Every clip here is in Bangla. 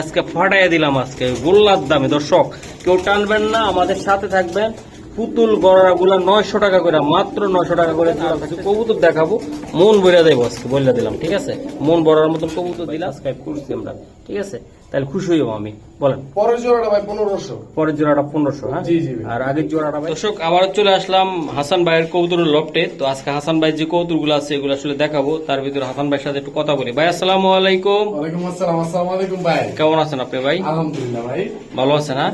আজকে ফাটাইয়া দিলাম আজকে গোল্লার দামে। দর্শক কেউ টানবেন না, আমাদের সাথে থাকবেন। পুতুল গড়া গুলা 900 টাকা করে, মাত্র 900 টাকা করে। কবুতর দেখাবো, মন ভরে দেবো আজকে, বলে দিলাম। ঠিক আছে, মন ভরার মতন কবুতর দিলাম, সাবস্ক্রাইব করছি আমরা। ঠিক আছে, তাহলে খুশি হইব আমি। বলেন পরের জোড়াটা ভাই 1500, পরের জোড়াটা 1500। হ্যাঁ জি জি। আর আগের জোড়াটা ভাই। দর্শক আবার চলে আসলাম হাসান ভাইয়ের কবুতরের লফটে। তো আজকে হাসান ভাই যে কবুতরগুলো আছে এগুলো আসলে দেখাবো। তার ভিতরে হাসান ভাইয়ের সাথে একটু কথা বলি। ভাই আসসালামু আলাইকুম। ওয়ালাইকুম আসসালাম। আসসালামু আলাইকুম ভাই, কেমন আছেন আপনি ভাই? আলহামদুলিল্লাহ ভাই, ভালো আছেন? হ্যাঁ,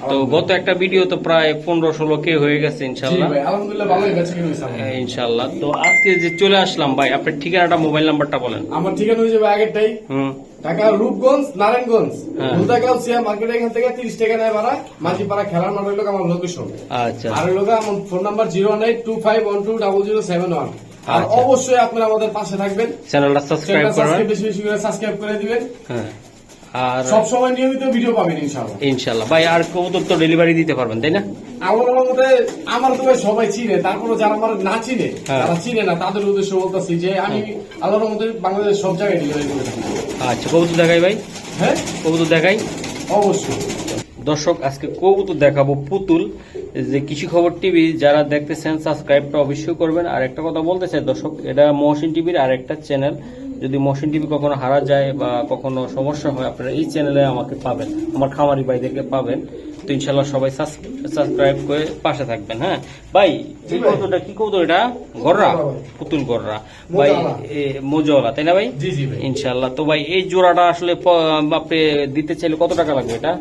তো গত একটা ভিডিও তো প্রায় 15-16 কে হয়ে গেছে জি ইনশাল্লাহ। ভাই আলহামদুলিল্লাহ ভালোই বেঁচে কিনেছি ইনশাল্লাহ। তো আজকে যে চলে আসলাম ভাই, আপনার ঠিকানাটা, মোবাইল নাম্বারটা বলেন। আমার ঠিকানা হয়ে যাবে আগেরটাই, ঢাকা রূপগঞ্জ নারায়ণগঞ্জ ভুলতাগাউসিয়া মার্কেট। এখান থেকে 30 টাকা নেয় ভাড়া। মাঝিপাড়া খেলার মাঠ হইলো আমার লোকেশন। আচ্ছা, আর হইলো আমার ফোন নাম্বার 09825120071। আর অবশ্যই আপনারা আমাদের পাশে থাকবেন, চ্যানেলটা সাবস্ক্রাইব করবেন, বেশি বেশি করে সাবস্ক্রাইব করে দিবেন। হ্যাঁ, আর সব সময় নিয়মিত ভিডিও পাবেন ইনশাআল্লাহ। ইনশাল্লাহ ভাই। আর কবুতর তো ডেলিভারি দিতে পারবেন, তাই না? আমার তো ভাই সবাই চিনে, তারপরে যারা আমার না চিনে, হ্যাঁ। যারা চিনে না তাদের উদ্দেশ্য বলতেছি যে আমি আল্লাহর মধ্যে বাংলাদেশ সব জায়গায় ডেলিভারি করে থাকি। আচ্ছা, কবুতর দেখাই ভাই, হ্যাঁ কবুতর দেখাই। অবশ্যই দর্শক আজকে কবুতর দেখাবো পুতুল। যে কৃষি খবর টিভি যারা দেখতেছেন সাবস্ক্রাইবটা অবশ্যই করবেন। আর একটা কথা বলতে চাই দর্শক, এটা মহসিন টিভির আর একটা চ্যানেল। যদি মহসিন টিভি কখনো হারা যায় বা কখনো সমস্যা হয়, আপনারা এই চ্যানেলে আমাকে পাবেন, আমার খামারি ভাইদেরকে পাবেন। তো ইনশাল্লাহ সবাই সাবস্ক্রাইব করে পাশে থাকবেন। হ্যাঁ ভাই, এই কবুতরটা কি কবুতর? এটা গররা, পুতুল গররা ভাই, মোজাওয়ালা, তাই না ভাই? জি জি ভাই। ইনশাল্লাহ। তো ভাই এই জোড়াটা আসলে আপনি দিতে চাইলে কত টাকা লাগবে? এটা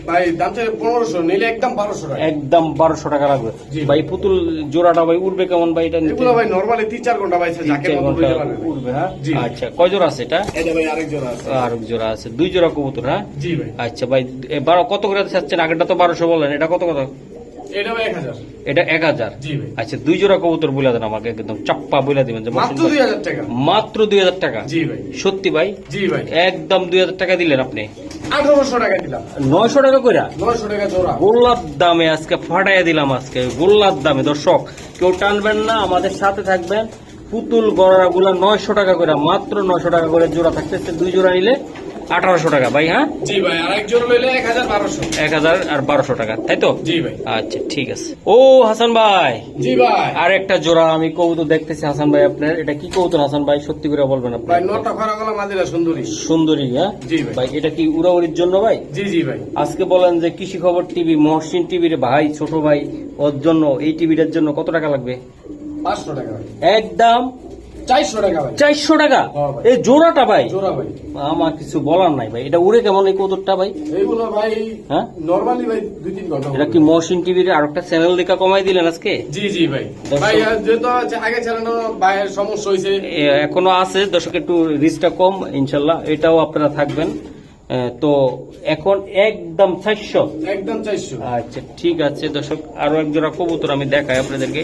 ভাই দাম চাই 1500, নিলে একদম 1200 টাকা। একদম 1200 টাকা লাগবে জি ভাই। পুতুল জোড়াটা ভাই উঠবে কেমন ভাই? এটা এগুলো ভাই নরমালি 3-4 ঘন্টা ভাই যাকে মত বুঝতে পারবে। উঠবে। হ্যাঁ, জি। আচ্ছা, কয় জোড়া আছে এটা? এটা ভাই আরেক জোড়া আছে। আরেক জোড়া আছে, 2 জোড়া কবুতর। হ্যাঁ জি ভাই। আচ্ছা ভাই, 12 কত করে চাচ্ছেন? আগেরটা তো 1200 বললেন, এটা কত কত? এটা ভাই 1000। এটা 1000। জি ভাই। আচ্ছা, 2 জোড়া কবুতর বলে দেন আমাকে, একদম চাপ্পা বলে দিবেন যে মাত্র 2000 টাকা। মাত্র 2000 টাকা? জি ভাই। সত্যি ভাই? জি ভাই। একদম 2000 টাকা দিলেন আপনি? 1800 টাকা দিলাম। 900 টাকা করে 900 টাকা জোড়া। গোল্লার দামে আজকে ফাটাইয়া দিলাম আজকে গোল্লার দামে। দর্শক কেউ টানবেন না, আমাদের সাথে থাকবেন। পুতুল গড়া গুলা 900 টাকা করে, মাত্র 900 টাকা করে জোড়া থাকতেছে। 2 জোড়া নিলে 1800 টাকা ভাই। হ্যাঁ জি ভাই, আর এক জোড়া লইলে 1200। 1000 আর 1200 টাকা, তাই তো? জি ভাই। আচ্ছা ঠিক আছে। ও হাসান ভাই, জি ভাই। আর একটা জোড়া আমি কবুতর দেখতেছি হাসান ভাই আপনার। এটা কি কবুতর হাসান ভাই, সত্যি করে বলবেন আপনি? ভাই নটা খরা গলা মাদিরা সুন্দরী। সুন্দরী? হ্যাঁ জি ভাই। ভাই, এটা কি উড়াউড়ির জন্য ভাই? জি জি ভাই। আজকে বলেন যে কৃষি খবর টিভি, মহসিন টিভির ভাই, ছোট ভাই, ওর জন্য, এই টিভিটার জন্য কত টাকা লাগবে? 500 টাকা ভাই। একদম 400 টাকা ভাই। 400 টাকা হ্যাঁ ভাই। এই জোড়াটা ভাই? জোড়া ভাই। আমার কিছু বলার নাই ভাই। এটা উড়ে কেমন এই কবুতরটা ভাই? এইগুলো ভাই হ্যাঁ নরমালি ভাই 2-3 ঘন্টা। এটা কি মহসিন টিভির আর একটা চ্যানেল দেখা কমাই দিলেন আজকে? জি জি ভাই। ভাই যেহেতু আগে চালানো ভাইয়ের সমস্যা হয়েছে, এখনো আছে দর্শক, একটু রিস্কটা কম। ইনশাল্লাহ এটাও আপনারা থাকবেন। তো এখন একদম 400। একদম 400। আচ্ছা ঠিক আছে দর্শক, আরো এক জোড়া কবুতর আমি দেখাই আপনাদেরকে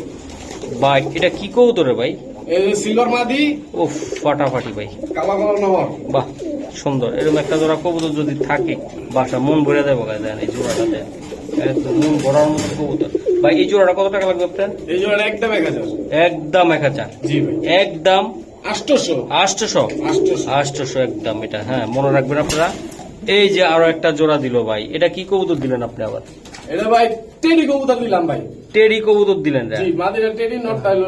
ভাই। এটা কি কবুতরে ভাই? এই সিলভার মাদি। ও ফাটাফাটি ভাই, কালা কালা নহর। বাহ সুন্দর। এরকম একটা জোড়া কবুতর যদি থাকে বাসা মন ভরে দেবো গায়ে। দেন এই জোড়াটাতে একদম মন ভরার মতো কবুতর ভাই। এই জোড়াটা কত টাকা লাগবে আপনার? এই জোড়া একদম 1000। একদম 1000? জি ভাই। একদম 800। 800? 800 একদম। এটা হ্যাঁ মনে রাখবেন আপনারা। এই যে আরো একটা জোড়া দিল ভাই, এটা কি কবুতর দিলেন আপনি আবার? এটা ভাই টেডি কবুতর দিলাম ভাই। টেডি কবুতর দিলেন? জি, মাদিরা টেডি, নটটা হলো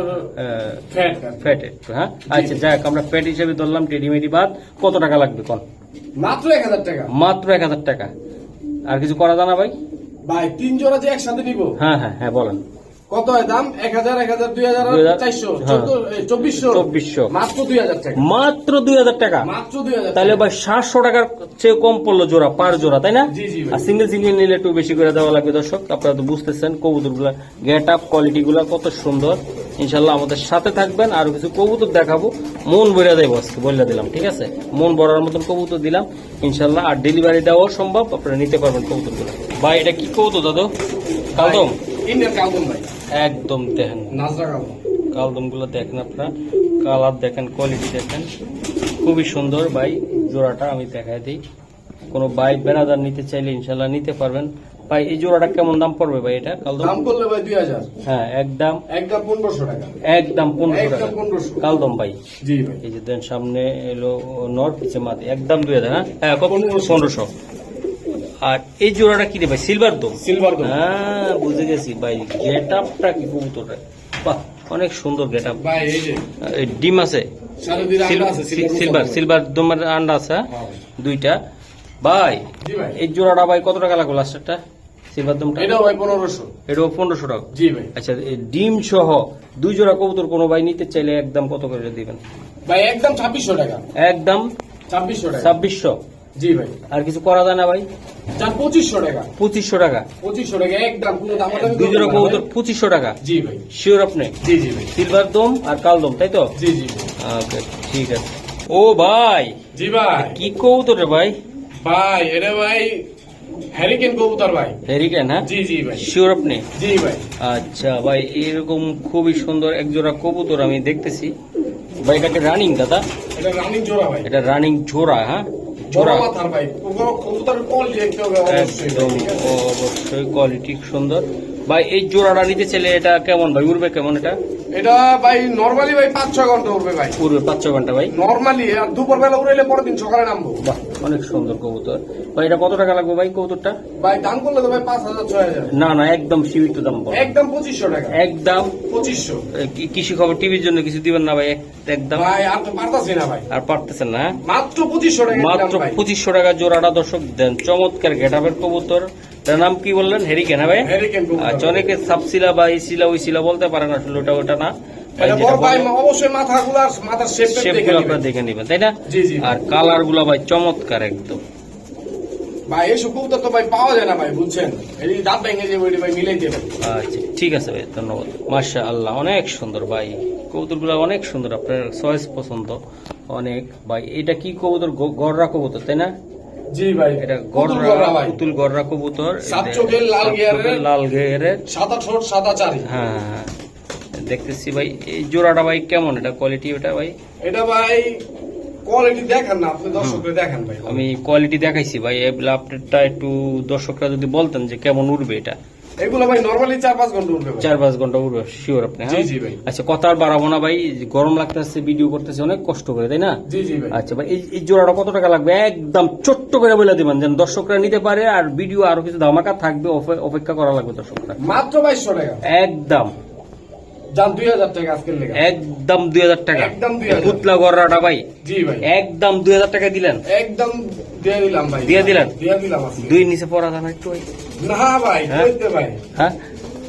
ফ্যাট। ফ্যাট একটু। হ্যাঁ আচ্ছা যাক, আমরা ফ্যাট হিসেবে ধরলাম, টেডি মেডি বাদ। কত টাকা লাগবে কোন? মাত্র 1000 টাকা। মাত্র 1000 টাকা। আর কিছু করা জানা ভাই? ভাই 3 জোড়া যে একসাথে নিব। হ্যাঁ হ্যাঁ হ্যাঁ বলেন। কত হয় দাম? 1000, 1000, 2000, 400, 2400। মাত্র 2000 টাকা। মাত্র 2000 টাকা? মাত্র 2000। তাহলে ভাই 700 টাকার চেয়ে কম পড়লো জোড়া, পার জোড়া, তাই না? জি জি ভাই। আর সিঙ্গেল সিঙ্গেল নিলে একটু বেশি করে দেওয়া লাগবে। দর্শক আপনারা তো বুঝতেছেন কবুতর গুলা গেট আপ, কোয়ালিটি গুলা কত সুন্দর। ইনশাল্লাহ আমাদের সাথে থাকবেন, আর কিছু কবুতর দেখাবো, মন ভরে দেবো আজকে, বলে দিলাম। ঠিক আছে, মন ভরার মতন কবুতর দিলাম ইনশাল্লাহ। আর ডেলিভারি দেওয়াও সম্ভব, আপনারা নিতে পারবেন কবুতর গুলো। ভাই এটা কি কবুতর দাদু? কালদম? ইন্ডিয়ান কালদম ভাই। একদম দেখেন নাজরা কালদম। কালদম গুলো দেখেন আপনারা, কালার দেখেন, কোয়ালিটি দেখেন, খুবই সুন্দর ভাই। জোড়াটা আমি দেখাই দিই। কোনো বাইক বেনাদার নিতে চাইলে ইনশাল্লাহ নিতে পারবেন। ভাই এই জোড়াটা কেমন দাম পড়বে ভাই এটা কালদম? দাম করলে ভাই 2000। হ্যাঁ একদম 1500 টাকা। একদম 1500 টাকা একদম 1500 কালদম ভাই। জি ভাই। এই যে দেন সামনে এলো নর পিছে মাদি একদম 2000। হ্যাঁ হ্যাঁ 1500। আর এই জোড়াটা কি রে ভাই সিলভার দম? সিলভার দম। হ্যাঁ বুঝে গেছি ভাই, গেটআপটা কি কবুতরের, বাহ অনেক সুন্দর গেটআপ ভাই এই যে ডিম আছে সারা দিন আন্ডা আছে সিলভার দমের আন্ডা আছে হ্যাঁ। দুইটা। ভাই জি ভাই। এই জোড়াটা ভাই কত টাকা লাগলো লাস্টটা সিলভার দমটা? এটাও ভাই 1500। এটাও 1500 টাকা। জি ভাই। আচ্ছা এই ডিম সহ দুই জোড়া কবুতর কোনো ভাই নিতে চাইলে একদম কত করে দিবেন? ভাই একদম 2600 টাকা। একদম 2600 টাকা। 2600। জি ভাই। আর কিছু করা যায় না ভাই? যা 2500 টাকা। 2500 টাকা 2500 টাকা একদম পুরো দামাদামি দুই জোড়া করবেন না কবুতর ভাই। 2500 টাকা। জি ভাই। শিওর আপনি? জি জি ভাই। সিলভার দম আর কাল দম তাই তো? জি জি ভাই। ওকে ঠিক আছে। ও ভাই জি ভাই। কি কবুতর রে ভাই? ভাই এটা ভাই হ্যারিকেন কবুতর ভাই। হেরিকেন? হ্যাঁ জি জি ভাই। শিওর আপনি? জি ভাই। আচ্ছা ভাই এরকম খুবই সুন্দর এক জোড়া কবুতর আমি দেখতেছি ভাই। এটাকে রানিং দাদা? এটা রানিং জোড়া ভাই। এটা রানিং জোড়া? হ্যাঁ জোড়া জোড়া মাথার ভাই। কবুতরের কোয়ালিটি দেখতে হবে অবশ্যই। একদম অবশ্যই কোয়ালিটি সুন্দর ভাই। এই জোড়াটা নিতে চাইলে এটা কেমন ভাই, উড়বে কেমন এটা? এটা ভাই নরমালি ভাই 5-6 ঘন্টা উঠবে ভাই। উড়বে 5-6 ঘন্টা ভাই নরমালি, আর দুপুর বেলা উড়াইলে পরের দিন সকালে নামবো। বাহ অনেক সুন্দর কবুতর ভাই। এটা কত টাকা লাগবে ভাই কবুতরটা? ভাই দাম করলে তো ভাই 5000-6000। না না একদম সীমিত দাম বল। একদম 2500 টাকা। একদম 2500। কৃষি খবর টিভির জন্য কিছু দিবেন না ভাই? একদম ভাই আর তো পারতাছি না ভাই। আর পারতেছেন না? হ্যাঁ? মাত্র 2500 টাকা মাত্র দিলাম ভাই। 2500 টাকা জোড়াটা দর্শক দেন। চমৎকার গেটাবের কবুতর। তার নাম কি বললেন? হেরিকেন? হবে হ্যারিকেন কবুতর। আচ্ছা অনেকে সাবসিলা বা ইসিলা ওইসিলা বলতে পারেন, আসলে ওটা না ভাই। এটা যেটা বড় ভাই বলবো, অবশ্যই মাথাগুলা মাথার শেপটা দেখে শেপগুলো নিবেন। আপনারা দেখে নেবেন তাই না? জি জি। আর কালার গুলা ভাই চমৎকার একদম। ভাই এসব কবুতর তো ভাই পাওয়া যায় না ভাই, বুঝছেন? এই দাঁত ভেঙে যে ওইটা ভাই মিলাই দেবেন। আচ্ছা ঠিক আছে ভাই, ধন্যবাদ। মাশাআল্লাহ অনেক সুন্দর ভাই, কবুতরগুলো অনেক সুন্দর, আপনার চয়েস পছন্দ অনেক ভাই। এটা কি কবুতর? গররা কবুতর তাই না? জি ভাই। এটা পুতুল গররা, গররা ভাই। পুতুল গররা কবুতর। সাত চোখের লাল সাত গিয়ারের। চোখের লাল গেরের। সাদা ঠোঁট সাদা চারি। হ্যাঁ হ্যাঁ, দেখতেছি ভাই। এই জোড়াটা ভাই কেমন, এটা কোয়ালিটি ওটা ভাই? এটা ভাই কোয়ালিটি দেখান না আপনি, দর্শকদের দেখান ভাই। আমি কোয়ালিটি দেখাইছি ভাই, এগুলা আপনারটা একটু দর্শকরা যদি বলতেন যে কেমন উঠবে এটা। এগুলো ভাই নরমালি 4-5 ঘন্টা উঠবে ভাই। 4-5 ঘন্টা উঠবে শিওর আপনি? হ্যাঁ জি, জি ভাই। আচ্ছা কথা আর বাড়াবো না ভাই, গরম লাগতেছে, ভিডিও করতেছে অনেক কষ্ট করে তাই না? জি জি ভাই। আচ্ছা ভাই এই জোড়াটা কত টাকা লাগবে একদম ছোট্ট করে বলে দিবেন যেন দর্শকরা নিতে পারে, আর ভিডিও আরো কিছু ধামাকা থাকবে, অপেক্ষা করা লাগবে দর্শকরা। মাত্র 2200 টাকা। একদম যান 2000 টাকা আজকের লেগে। একদম 2000 টাকা। একদম 2000। পুতলা গররাটা ভাই জি ভাই। একদম 2000 টাকা দিলেন? একদম দিয়ে দিলাম ভাই। দিয়ে দিলেন? দিয়ে দিলাম আজকে। দুই নিচে পড়া দাম একটু ভাই। না ভাই হ্যাঁ? কইতে ভাই। হ্যাঁ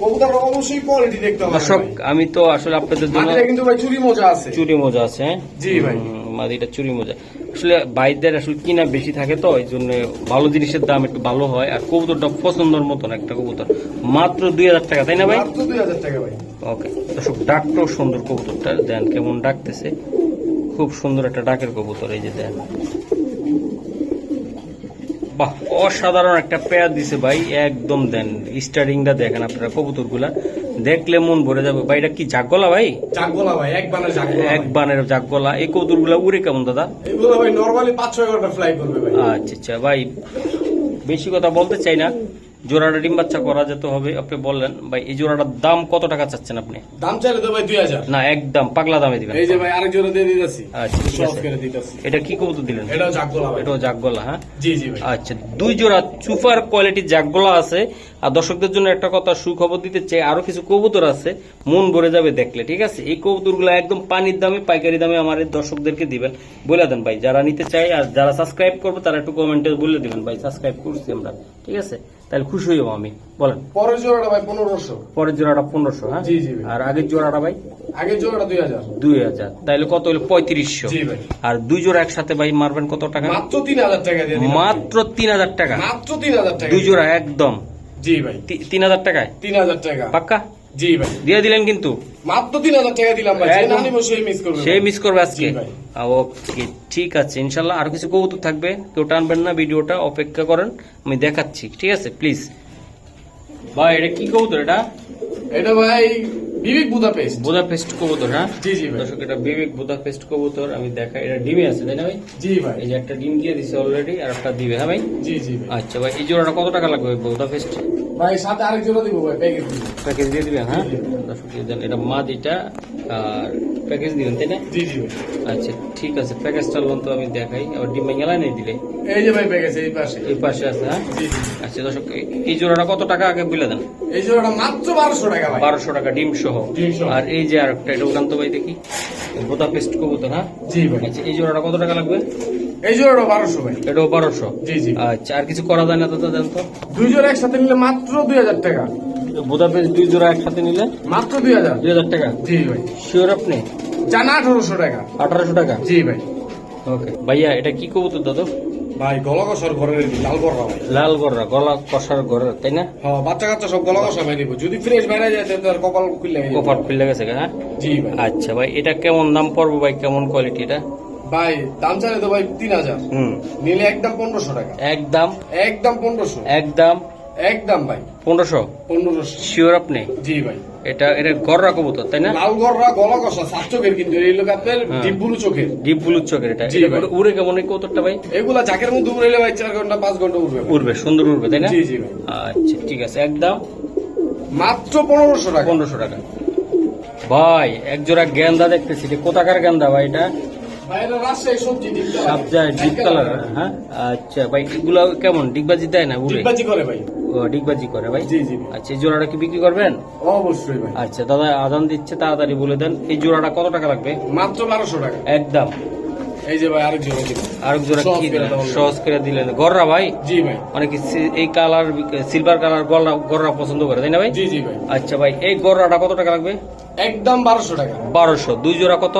কবুতর অবশ্যই কোয়ালিটি দেখতে হবে দর্শক, ভাই। আমি তো আসলে আপনাদের জন্য মাটিটা কিন্তু ভাই চুরি মজা আছে। চুরি মোজা আছে। হ্যাঁ জি ভাই। মাদিটা চুরি মোজা আসলে বাইদের আসলে কিনা বেশি থাকে তো এই জন্য ভালো জিনিসের দাম একটু ভালো হয়, আর কবুতরটা পছন্দের মতন একটা কবুতর। মাত্র 2000 টাকা তাই না ভাই? মাত্র 2000 টাকা ভাই। ওকে দর্শক, ডাকটাও সুন্দর কবুতরটা, দেন কেমন ডাকতেছে, খুব সুন্দর একটা ডাকের কবুতর। এই যে দেন, বাহ অসাধারণ একটা পেয়ার দিছে ভাই একদম। দেন স্টার্টিংটা দেখেন আপনারা, কবুতরগুলা দেখলে মন ভরে যাবে ভাই। এটা কি জাগগলা ভাই? জাগগোলা ভাই, এক বানের জাগগোলা। এক বানের জাগগলা। এই কবুতরগুলা উড়ে কেমন দাদা? এগুলো ভাই নরমালি 5-6 ঘন্টা ফ্লাই করবে ভাই। আচ্ছা আচ্ছা ভাই, বেশি কথা বলতে চাই না, জোড়াটা ডিম বাচ্চা করা যেতে হবে। আপনি বললেন ভাই এই জোড়াটার দাম কত টাকা চাচ্ছেন আপনি? দাম চাইলে তো ভাই 2000। না একদম পাগলা দামে দিবেন। এই যে ভাই আরেক জোড়া দিয়ে দিতেছি। আচ্ছা ঠিক সহজ আছে। করে দিতেছি। এটা কি কবুতর দিলেন? এটাও জাগগোলা ভাই। এটাও জাগগলা? হ্যাঁ জি জি ভাই। আচ্ছা, দুই জোড়া সুপার কোয়ালিটির জাগগলা আছে। আর দর্শকদের জন্য একটা কথা সুখবর দিতে চাই, আরো কিছু কবুতর আছে, মন ভরে যাবে দেখলে। ঠিক আছে, এই কবুতরগুলো একদম পানির দামে, পাইকারি দামে আমার দর্শকদেরকে দিবেন, বলে দেন ভাই যারা নিতে চায়। আর যারা সাবস্ক্রাইব করবে তারা একটু কমেন্টে বলে দিবেন ভাই সাবস্ক্রাইব করছি আমরা। ঠিক আছে, তাহলে খুশি হইব আমি। বলেন পরের জোড়াটা ভাই 1500। পরের জোড়াটা 1500? হ্যাঁ জি জি ভাই। আর আগের জোড়াটা ভাই? আগের জোড়াটা 2000। 2000। তাহলে কত হলো? 3500। জি ভাই। আর দুই জোড়া একসাথে ভাই মারবেন কত টাকা? মাত্র 3000 টাকা দিয়ে দিলাম। মাত্র 3000 টাকা। মাত্র 3000 টাকা। দুই জোড়া একদম জি ভাই। 3000 টাকায় 3000 টাকা। পাক্কা জি ভাই। দিয়ে দিলেন কিন্তু? মাত্র 3000 টাকা দিলাম ভাই। যে একদম। না নিব সেই মিস করবে। সে মিস করবে আজকে। জি ভাই। ওকে ঠিক আছে, ইনশাল্লাহ আরো কিছু কবুতর থাকবে, কেউ টানবেন না, ভিডিওটা অপেক্ষা করেন, আমি দেখাচ্ছি। ঠিক আছে প্লিজ ভাই। এটা কি কবুতর? এটা এটা ভাই বিবেক বুদাপেস্ট বুদাপেস্ট কবুতর, হ্যাঁ জি জি ভাই দর্শক এটা বিবেক বুদাপেস্ট কবুতর। আমি দেখাই, এটা ডিমে আছে তাই না ভাই? জি ভাই এই যে একটা ডিম দিয়ে দিছে অলরেডি, আর একটা দিবে, হ্যাঁ ভাই? জি জি ভাই আচ্ছা ভাই, এই জোড়াটা কত টাকা লাগবে বুদাপেস্ট? ভাই সাথে আরেক জোড়া দিব ভাই, প্যাকেজ দিব। প্যাকেজ দিয়ে দিবেন, হ্যাঁ জি, দর্শক এই দেন, এটা মাদিটা আর প্যাকেজ দিবেন তাই না? জি জি ভাই আচ্ছা ঠিক আছে, প্যাকেজটা লোন তো আমি দেখাই। আবার ডিম ভেঙে নেই দিলে এই যে ভাই প্যাকেজ এই পাশে। এই পাশে আছে, হ্যাঁ জি জি আচ্ছা দর্শক এই জোড়াটা কত টাকা আগে বলে দেন? এই জোড়াটা মাত্র 1200 টাকা ভাই। 1200 টাকা ডিম সহ। ডিম সহ। আর এই যে আরেকটা, এটা উঠান তো ভাই দেখি, বুদাপেস্ট কবুতর, হ্যাঁ জি ভাই আচ্ছা এই জোড়াটা কত টাকা লাগবে? এই জোড়াটা 1200 ভাই। এটাও 1200। জি জি আচ্ছা আর কিছু করা যায় না তো দেন তো? দুই জোড়া একসাথে নিলে মাত্র 2000 টাকা। বুদাপেস্ট দুই জোড়া একসাথে নিলে মাত্র 2000। 2000 টাকা। জি ভাই শিওর আপনি? জান 1800 টাকা। 1800 টাকা। জি ভাই ওকে ভাইয়া, এটা কি কবুতর দাদু? ভাই গলা কষার ঘরের লাল গররা ভাই। লাল গররা, গলা কষার গররা তাই না? হ্যাঁ বাচ্চা কাচ্চা সব গলা কষা ভাই নিব। যদি ফ্রেশ বাইরে যায় তাহলে আর কপাল খুলে যায়। কপাট খুলে গেছে, হ্যাঁ জি ভাই আচ্ছা ভাই, এটা কেমন দাম পড়বে ভাই, কেমন কোয়ালিটি এটা? ভাই দাম চাইলে তো ভাই 3000, নিলে একদম 1500 টাকা। একদম একদম 1500। একদম একদম ভাই 1500। 1500। শিওর আপনি? জি ভাই এটা গররা কবুতর তাই না? লাল গররা গলা কষা সাত চোখের, কিন্তু এই লোক আপনার ডিপ ব্লু চোখের। ডিপ ব্লুর চোখের এটা। জি এটা ভাই। উড়ে কেমন এই কবুতরটা ভাই? এগুলা জাকের মধ্যে উড়াইলে ভাই 4 ঘন্টা 5 ঘন্টা উড়বে ভাই। উড়বে, সুন্দর উড়বে তাই না? জি জি ভাই আচ্ছা ঠিক আছে, একদম মাত্র 1500 টাকা। 1500 টাকা। ভাই এক জোড়া গেন্দা দেখতেছি, এটা কোথাকার গেন্দা ভাই? এটা ভাই এটা রাজশাহী সবজি ডিপ সাবজা ডিপ কালার, হ্যাঁ আচ্ছা ভাই, এগুলো কেমন ডিগবাজি দেয় না উড়ে? ডিগবাজি করে ভাই। ও, ডিগবাজি করে ভাই। জি জি ভাই আচ্ছা এই জোড়াটা কি বিক্রি করবেন? অবশ্যই ভাই। আচ্ছা দাদা আদান দিচ্ছে, তাড়াতাড়ি বলে দেন এই জোড়াটা কত টাকা লাগবে? মাত্র 1200 টাকা। একদম। এই যে ভাই আরেক জোড়া দিব। আরেক জোড়া সহজ কি করে দিলেন? দেওয়া হলো। সহজ করে দিলেন। গররা ভাই জি ভাই অনেকে এই কালার, সিলভার কালার গররা পছন্দ করে তাই না ভাই? জি জি ভাই আচ্ছা ভাই, এই গররাটা কত টাকা লাগবে? একদম 1200 টাকা। 1200। দুই জোড়া কত?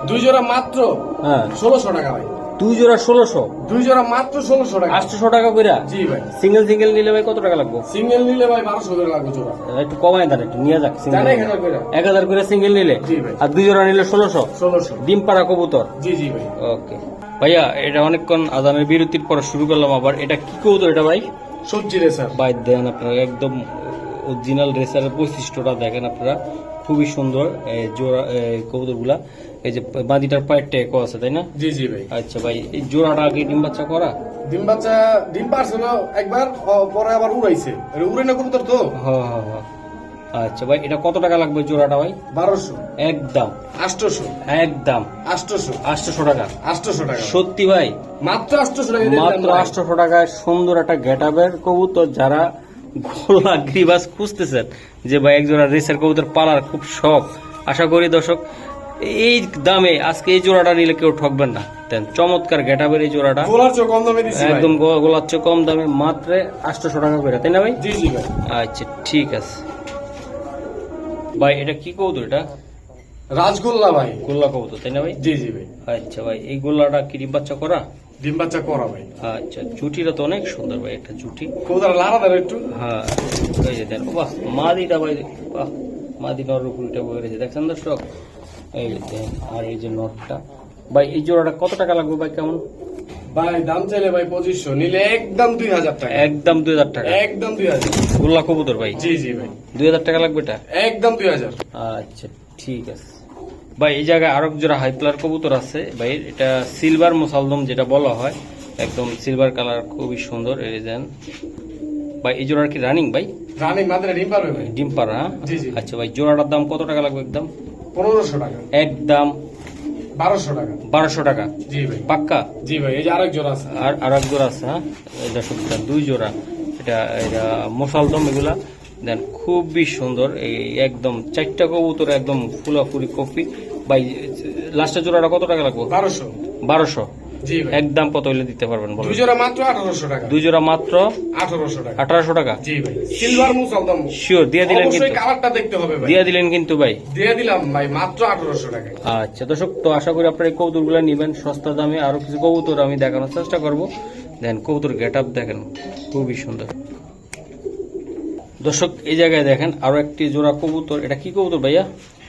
দুই জোড়া মাত্র হ্যাঁ 1600 টাকা ভাই। দুই জোড়া 1600। দুই জোড়া মাত্র 1600 টাকা। 800 টাকা কইরা? জি ভাই সিঙ্গেল সিঙ্গেল নিলে ভাই কত টাকা লাগবে? সিঙ্গেল নিলে ভাই 1200 করে লাগবে জোড়া। একটু কমায় দেন, একটু নিয়ে যাক সিঙ্গেল। জানে 1000 করে। 1000 করে সিঙ্গেল নিলে, জি ভাই। আর দুই জোড়া নিলে 1600। 1600। ডিম পাড়া কবুতর। জি জি ভাই ওকে ভাইয়া, এটা অনেকক্ষণ আদানের বিরতির পর শুরু করলাম আবার। এটা কি কবুতর এটা ভাই? সবজি রে স্যার। ভাই দেন আপনারা একদম অরিজিনাল রেসারের বৈশিষ্ট্যটা দেখেন আপনারা, খুবই সুন্দর এই জোড়া কবুতর গুলা। এই যে বাঁধিটার পায়ের টেকও আছে তাই না? জি জি ভাই আচ্ছা ভাই, এই জোড়াটা আগে ডিম বাচ্চা করা? ডিম বাচ্চা ডিম পারছিল একবার, পরে আবার উড়াইছে। এটা উড়ে না কবুতর তো। হ্যাঁ হ্যাঁ হ্যাঁ। আচ্ছা ভাই, এটা কত টাকা লাগবে জোড়াটা ভাই? 1200। একদম 800। একদম 800। 800 টাকা। 800 টাকা। সত্যি ভাই? মাত্র 800 টাকা দিয়ে মাত্র দিলাম ভাই। 800 টাকায় সুন্দর একটা গেটাবের কবুতর। যারা গোলা গ্রিবাস খুঁজতেছেন যে ভাই একজোড়া রেসের কবুতর পালার খুব শখ, আশা করি দর্শক এই দামে আজকে এই জোড়াটা নিলে কেউ ঠকবেন না। দেন চমৎকার গেটাবের এই জোড়াটা, গোলার চেয়ে কম দামে দিছি ভাই। একদম গোলার চেয়ে কম দামে, মাত্র 800 টাকা করে তাই না ভাই? জি জি ভাই আচ্ছা ঠিক আছে ভাই, এটা কি কবুতর? এটা রাজগোল্লা ভাই। গোল্লা কবুতর তাই না ভাই? জি জি ভাই আচ্ছা ভাই, এই গোল্লাটা কি ডিম বাচ্চা করা? ডিম বাচ্চা করা ভাই। আচ্ছা জুটিটা তো অনেক সুন্দর ভাই, একটা জুটি। কবুতর লাড়া দেন একটু। হ্যাঁ এই যে দেন, বাহ মাদিটা ভাই, বাহ মাদি নর উপরিটা বয়ে রয়েছে দেখছেন দর্শক, এই যে দেন। আর এই যে নটটা ভাই, এই জোড়াটা কত টাকা লাগবে ভাই? কেমন ভাই দাম চাইলে ভাই 2500, নিলে একদম 2000 টাকা। একদম 2000 টাকা। একদম 2000। গোল্লা কবুতর ভাই? জি জি ভাই 2000 টাকা লাগবে এটা? একদম 2000। আচ্ছা ঠিক আছে ভাই। এই জায়গায় আরো জোড়া হাই প্লার কবুতর আছে ভাই, এটা সিলভার মুসালদম যেটা বলা হয়, একদম সিলভার কালার, খুবই সুন্দর। এই দেন ভাই, এই জোড়ার কি রানিং ভাই? রানিং মাত্র ডিম পারবে ভাই। ডিম পাড়া? জি জি। আচ্ছা ভাই, জোড়াটার দাম কত টাকা লাগবে? একদম 1500 টাকা। একদম 1200 টাকা। 1200 টাকা জি ভাই পাক্কা? জি ভাই এই যে আরেক জোড়া আছে। আর এক জোড়া আছে, হ্যাঁ এটা সত্যি দুই জোড়া। এটা এটা মোসালদম এগুলা দেন, খুবই সুন্দর। এই একদম 4টা কবুতর একদম ফুলাফুলি কপি ভাই। লাস্টের জোড়াটা কত টাকা লাগবে? 1200। 1200। জি ভাই একদম কত হইলে দিতে পারবেন বলুন? দুই জোড়া মাত্র 1800 টাকা। দুই জোড়া মাত্র 1800 টাকা। 1800 টাকা। জি ভাই সিলভার মুসালদম। শিওর দিয়ে দিলেন অবশ্যই কিন্তু? কালারটা দেখতে হবে ভাই। দিয়ে দিলেন কিন্তু ভাই? দিয়ে দিলাম ভাই মাত্র 1800 টাকা। আচ্ছা দর্শক, তো আশা করি আপনারা এই কবুতরগুলো নিবেন সস্তা দামে। আরো কিছু কবুতর আমি দেখানোর চেষ্টা করব। দেন কবুতর গেট আপ দেখেন, খুবই সুন্দর দর্শক। এই জায়গায় দেখেন আরো একটি জোড়া কবুতর। এটা কি কবুতর ভাইয়া?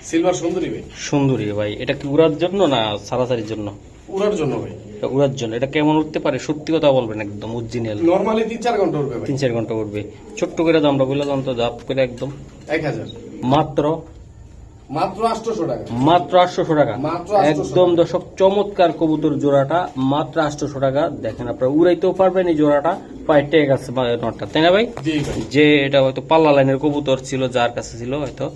সিলভার সুন্দরী ভাই। সুন্দরী ভাই। এটা কি উড়ার জন্য না সারাসারির জন্য? উড়ার জন্য ভাই। এটা উড়ার জন্য। এটা কেমন উঠতে পারে সত্যি কথা বলবেন, একদম অরিজিনাল? নরমালি 3-4 ঘন্টা উঠবে ভাই। 3-4 ঘন্টা উঠবে। ছোট্ট করে দামটা বলে দাম তো জাপ করে একদম 1000। মাত্র মাত্র 800 টাকা। মাত্র 800 টাকা। মাত্র 800 একদম দর্শক চমৎকার কবুতর জোড়াটা মাত্র 800 টাকা। দেখেন আপনারা উড়াইতেও পারবেন এই জোড়াটা, পায়ে ট্যাগ আছে নটটা, তাই না ভাই? জি ভাই। যে এটা হয়তো পাল্লা লাইনের কবুতর ছিল, যার কাছে ছিল হয়তো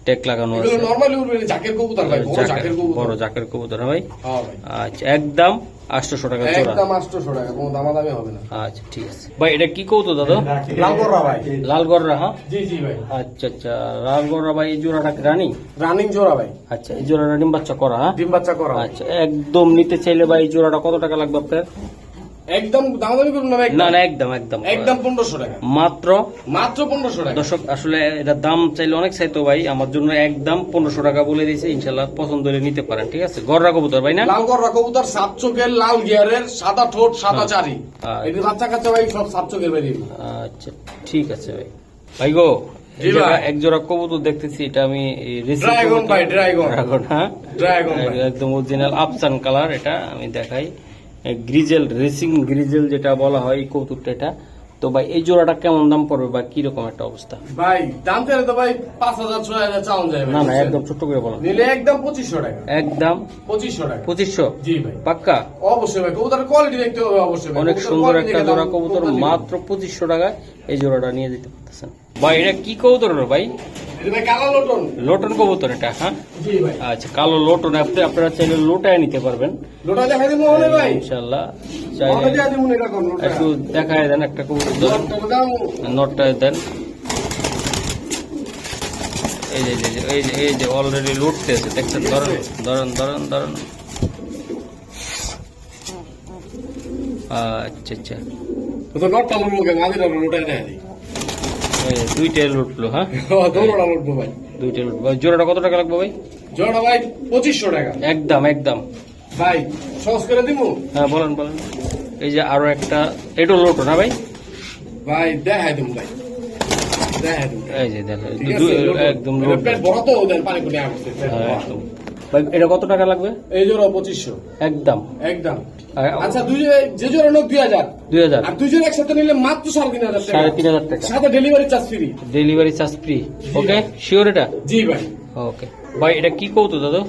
ট্যাগ লাগানো আছে। এগুলো নরমালি উঠবে না, জাকের কবুতর ভাই, বড় জাকের কবুতর। বড় জাকের কবুতর না ভাই? হ্যাঁ ভাই। আচ্ছা, একদম 800 টাকা জোড়া। একদম 800 টাকা, কোনো দামাদামি হবে না। আচ্ছা ঠিক আছে ভাই। এটা কি কবুতর দাদা? লালগড়রা ভাই। লালগড়রা, হ্যাঁ? জি জি ভাই। আচ্ছা আচ্ছা, লালগড়রা ভাই। এই জোড়াটা কি রানিং? রানিং জোড়া ভাই। আচ্ছা, এই জোড়াটা ডিম বাচ্চা করা, হ্যাঁ? ডিম বাচ্চা করা। আচ্ছা, একদম নিতে চাইলে ভাই এই জোড়াটা কত টাকা লাগবে আপনার? একদম দামাদামি করুন না ভাই। না না, একদম একদম একদম 1500 টাকা। মাত্র 1500 টাকা। দর্শক আসলে এটা দাম চাইলে অনেক চাইতো ভাই, আমার জন্য একদম 1500 টাকা বলে দিয়েছে। ইনশাল্লাহ পছন্দ হলে নিতে পারেন, ঠিক আছে? গররা কবুতর ভাই না? লালগড়রা কবুতর, সাত চোখের, লাল গিয়ারের, সাদা ঠোঁট, সাদা চারি। আচ্ছা। এই বাচ্চা কাচ্চা ভাই সব সাত চোখের ভাই। আচ্ছা ঠিক আছে ভাই। ভাই গো, জি ভাই। এক জোড়া কবুতর দেখতেছি, এটা আমি ড্রাগন ভাই, ড্রাগন। ড্রাগন, হ্যাঁ? ড্রাগন ভাই। একদম অরিজিনাল আফসান কালার। এটা আমি দেখাই, গ্রিজেল, রেসিং গ্রিজেল যেটা বলা হয় এই কবুতরটা। এটা তো ভাই এই জোড়াটা কেমন দাম পড়বে বা কিরকম একটা অবস্থা? ভাই দাম চাইলে তো ভাই 5000 6000 চাউন যায় ভাই। না না, একদম ছোট্ট করে বলেন। নিলে একদম 2500 টাকা। একদম 2500 টাকা। 2500? জি ভাই। পাক্কা? অবশ্যই ভাই, কবুতরের কোয়ালিটি দেখতে হবে অবশ্যই ভাই। অনেক কবুতরের সুন্দর quality একটা দেখে জোড়া দাম কবুতর, কবুতর নিবেন। মাত্র 2500 টাকায় এই জোড়াটা নিয়ে যেতে পারতেছেন ভাই। এটা কি কবুতর হলো ভাই? এটা ভাই কালো লটন। লোটন কবুতর এটা, হ্যাঁ? জি ভাই। আচ্ছা, কালো লোটন। আপনারা চাইলে লোটায় নিতে পারবেন লোটা দেখাই দিমু মনে ভাই। ইনশাল্লাহ। মনে চাইলে দিয়া দিমু এটা কোন লোটা। একটু দেখায় দেন একটা কবুতর, লোটা দাও। নটটা দেন। এই যে এই যে অলরেডি লুটতেছে, দেখছেন? ধরেন ধরেন ধরেন ধরেন। আচ্ছা আচ্ছা, তো নটটা লুটবো, মাদিরা লোটা দেখাই দিই। এই যে দুইটাই লুটলো, হ্যাঁ? দৌড়া লুটবো ভাই। দুইটাই লুটবো। জোড়াটা কত টাকা লাগবে ভাই? জোড়া ভাই 2500 টাকা। একদম একদম ভাই সহজ করে দিমু। হ্যাঁ, বলেন বলেন। এই যে আরো একটা, এটা লোটো না ভাই? ভাই দেখাই দিমু ভাই, দেখাই দিমু। এই যে দেখেন, ঠিক আছে, লোটো। একদম এটা লোটো। পেট বড় তো, ওদের পানি পুনি আসছে। হ্যাঁ, একদম। ভাই এটা কত টাকা লাগবে? এই জোড়া 2500 একদম। একদম। আর আচ্ছা, যে জোড়া নোক 2000, 2000, আর দুই জোড়া একসাথে নিলে মাত্র 3500 টাকা। 3500 টাকা। সাথে delivery charge free. Delivery charge free. Okay, sure এটা? জি ভাই। ওকে ভাই। এটা কি কবুতর দাদা?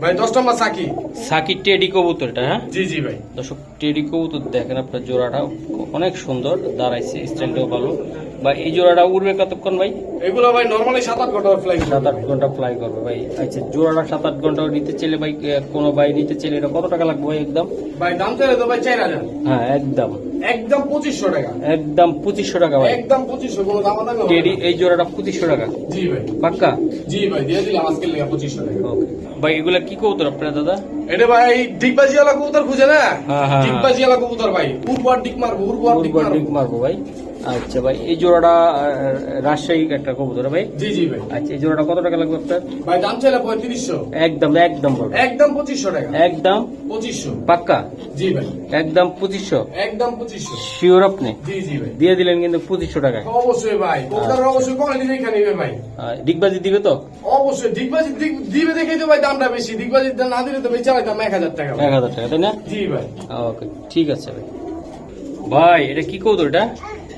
ভাই 10 নম্বর সাকি। সাকি টেডি কবুতর এটা, হ্যাঁ? জি জি ভাই। দর্শক, টেডি কবুতর দেখেন আপনার, জোড়াটা অনেক সুন্দর, দাঁড়াইছে, স্টাইলটাও ভালো। বা এই জোড়াটা উড়বে কতক্ষণ ভাই? এগুলো ভাই নরমালি 7-8 ঘন্টা ফ্লাই করবে। 7-8 ঘন্টা ফ্লাই করবে ভাই। আচ্ছা, জোড়াটা 7-8 ঘন্টা নিতে চাইলে ভাই, কোনো ভাই নিতে চাইলে এটা কত টাকা লাগবে ভাই একদম? ভাই দাম চাইলে তো ভাই 4000। হ্যাঁ, একদম একদম 2500 টাকা। একদম 2500 টাকা ভাই। একদম 2500, কোনো দাম দাম হবে টেডি না। এই জোড়াটা 2500 টাকা জি ভাই। পাক্কা? জি ভাই, দিয়ে দিলাম আজকে লেগে 2500 টাকা। ওকে ভাই। এগুলা কি কবুতর আপনার দাদা? এটা ভাই ডিগবাজিওয়ালা কবুতর খুঁজে না? হ্যাঁ, হ্যাঁ। ডিগবাজিওয়ালা কবুতর ভাই, উড়বার ডিগ মারবো, উড়বার ডিগ উর্বর মারবো। ডিগ মারবো ভাই। আচ্ছা ভাই, এই জোড়াটা রাজশাহী একটা কবুতর ভাই। জি জি ভাই। আচ্ছা, এই জোড়াটা কত টাকা লাগবে আপনার? ভাই দাম চাইলে 3500। একদম একদম বলবেন। একদম 2500 টাকা। একদম 2500। পাক্কা? জি ভাই। একদম 2500? একদম 2500। শিওর আপনি? জি জি ভাই। দিয়ে দিলেন কিন্তু 2500 টাকায়। অবশ্যই ভাই, কবুতর অবশ্যই কোয়ালিটি দেখে নিবে ভাই। ডিগবাজি দিবে তো? অবশ্যই ডিগবাজি দিবে দেখেই তো ভাই দামটা বেশি। ডিগবাজি না দিলে তো ভাই চালাই দাম 1000 টাকা ভাই। 1000 টাকা, তাই না? জি ভাই। ওকে ঠিক আছে ভাই। ভাই এটা কি কবুতর এটা?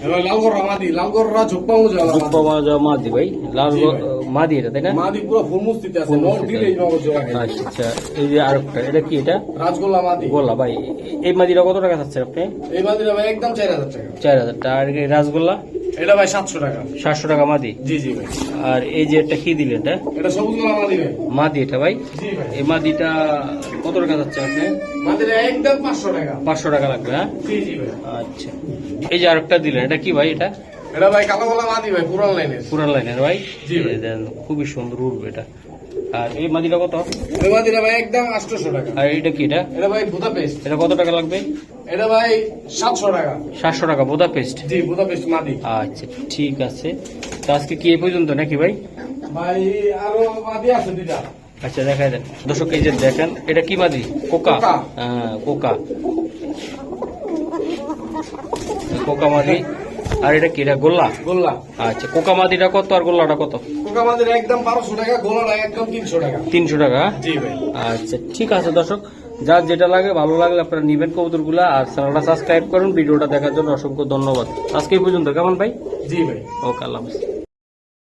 এবার লালগড়রা মাদি, লালগড়রা ঝোপা মুজা রূপা মাদি ভাই, লাল জি ভাই। মাদি এটা, তাই না? মাদি পুরো ফুল মুস্তিতে আছে, ফুল নর মুস্তিতে দিলে এই নগর জোড়া খায়। আচ্ছা আচ্ছা। এই যে আরেকটা, এটা কি? এটা রাজগোল্লা মাদি। গোল্লা ভাই। এই মাদিটা কত টাকা চাচ্ছেন আপনি? এই মাদিটা ভাই একদম 4000 টাকা। 4000 টাকা। আর এই রাসগোল্লা এটা ভাই 700 টাকা। 700 টাকা মাদি। জি জি ভাই। আর এই যে একটা কি দিলেন এটা? এটা সবুজ গোলা মাদি ভাই। মাদি এটা ভাই। জি ভাই। এই মাদিটা কত টাকা যাচ্ছে আপনি? মাদিটা একদম 500 টাকা। 500 টাকা লাগবে, হ্যাঁ? জি জি ভাই। আচ্ছা। এই যে আরেকটা দিলেন, এটা কি ভাই? এটা এটা ভাই কালো গোলা মাদি ভাই, পুরান লাইনের। পুরান লাইনের ভাই। জি ভাই। এই দেন, খুবই সুন্দর উঠবে এটা। আর এই মাদিটা কত? এই মাদিটা ভাই একদম 800 টাকা। আর এটা কি? এটা এটা ভাই বুদাপেস্ট। এটা কত টাকা লাগবে? এটা ভাই 700 টাকা। 700 টাকা বুদাপেস্ট। জি বুদাপেস্ট মাদি। আচ্ছা ঠিক আছে। তো আজকে কি এই পর্যন্ত নাকি ভাই? ভাই আরো মাদি আছে দুইটা। আচ্ছা, দেখাই দেন দর্শক। এই যে দেখেন, এটা কি মাদি? কোকা। কোকা। হ্যাঁ, কোকা। কোকা মাদি। আর এটা কি? এটা গোল্লা। গোল্লা। আচ্ছা, কোকা মাদিটা কত আর গোল্লাটা কত? কোকা মাদির একদম 1200 টাকা, গোলাটা একদম 300 টাকা। 300 টাকা। জি ভাই। আচ্ছা ঠিক আছে দর্শক, যার যেটা লাগে, ভালো লাগলে আপনারা নিবেন কবুতরগুলা। আর চ্যানেলটা সাবস্ক্রাইব করুন। ভিডিওটা দেখার জন্য অসংখ্য ধন্যবাদ। আজকে এই পর্যন্ত, কেমন ভাই? জি ভাই। ওকে, আল্লাহ হাফেজ।